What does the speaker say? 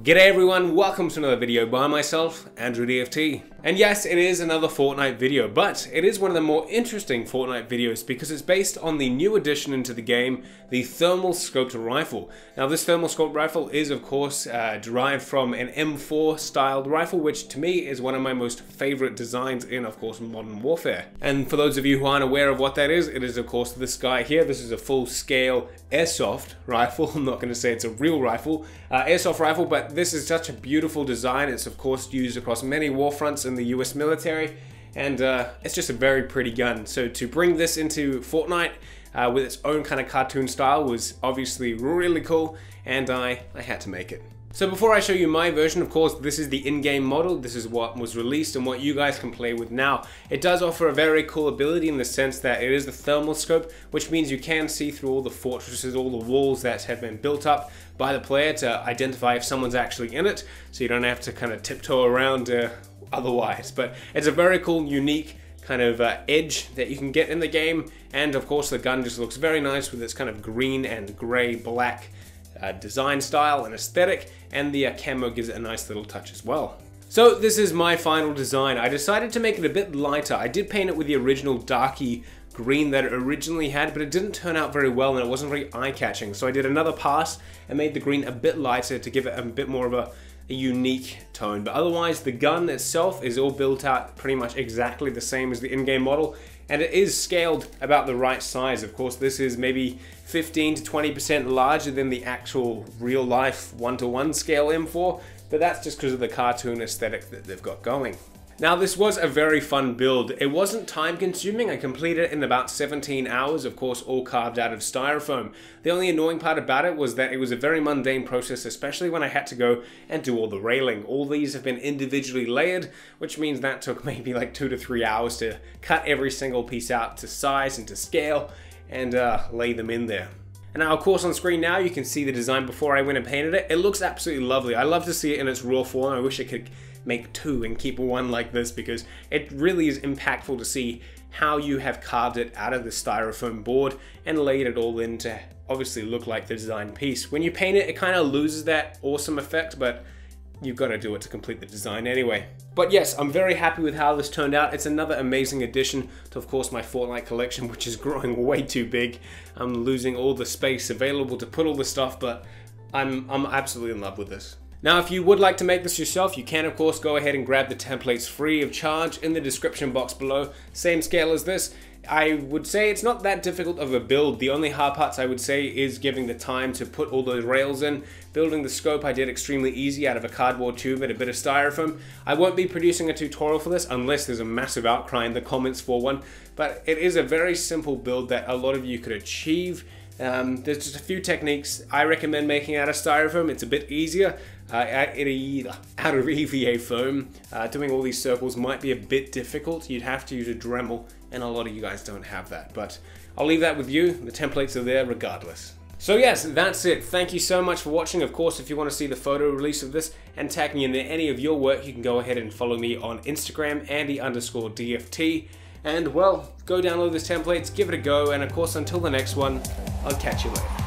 G'day everyone, welcome to another video by myself, Andrew DFT. And yes, it is another Fortnite video, but it is one of the more interesting Fortnite videos because it's based on the new addition into the game, the thermal scoped rifle. Now this thermal scoped rifle is of course derived from an M4 styled rifle, which to me is one of my most favorite designs in, of course, Modern Warfare. And for those of you who aren't aware of what that is, it is of course this guy here. This is a full scale airsoft rifle. I'm not going to say it's a real rifle, airsoft rifle, but this is such a beautiful design. It's of course used across many war fronts in the US military, and it's just a very pretty gun. So to bring this into Fortnite with its own kind of cartoon style was obviously really cool, and I had to make it. So before I show you my version, of course, this is the in-game model. This is what was released and what you guys can play with now. It does offer a very cool ability in the sense that it is the thermal scope, which means you can see through all the fortresses, all the walls that have been built up by the player to identify if someone's actually in it, so you don't have to kind of tiptoe around otherwise. But it's a very cool, unique kind of edge that you can get in the game, and of course the gun just looks very nice with its kind of green and grey black design style and aesthetic, and the camo gives it a nice little touch as well. So this is my final design. I decided to make it a bit lighter. I did paint it with the original darky green that it originally had, but it didn't turn out very well and it wasn't very eye-catching. So I did another pass and made the green a bit lighter to give it a bit more of a unique tone. But otherwise the gun itself is all built out pretty much exactly the same as the in-game model, and it is scaled about the right size. Of course, this is maybe 15 to 20% larger than the actual real life 1:1 scale M4, but that's just because of the cartoon aesthetic that they've got going. Now this was a very fun build. It wasn't time consuming. I completed it in about 17 hours, of course all carved out of styrofoam. The only annoying part about it was that it was a very mundane process, especially when I had to go and do all the railing. All these have been individually layered, which means that took maybe like 2 to 3 hours to cut every single piece out to size and to scale and lay them in there. And now of course on screen now you can see the design before I went and painted it. It looks absolutely lovely. I love to see it in its raw form. I wish I could make two and keep one like this, because it really is impactful to see how you have carved it out of the styrofoam board and laid it all in to obviously look like the design piece. When you paint it, it kind of loses that awesome effect, but you've got to do it to complete the design anyway. But yes, I'm very happy with how this turned out. It's another amazing addition to, of course, my Fortnite collection, which is growing way too big. I'm losing all the space available to put all the stuff, but I'm absolutely in love with this. Now, if you would like to make this yourself, you can of course go ahead and grab the templates free of charge in the description box below. Same scale as this. I would say it's not that difficult of a build. The only hard parts I would say is giving the time to put all those rails in. Building the scope I did extremely easy out of a cardboard tube and a bit of styrofoam. I won't be producing a tutorial for this unless there's a massive outcry in the comments for one, but it is a very simple build that a lot of you could achieve. There's just a few techniques I recommend making out of styrofoam. It's a bit easier. Out of EVA foam, doing all these circles might be a bit difficult. You'd have to use a Dremel, and a lot of you guys don't have that, but I'll leave that with you. The templates are there regardless. So yes, that's it. Thank you so much for watching. Of course, if you want to see the photo release of this and tag me in any of your work, you can go ahead and follow me on Instagram, Andy_DFT. And well, go download these templates, give it a go, and of course until the next one, I'll catch you later.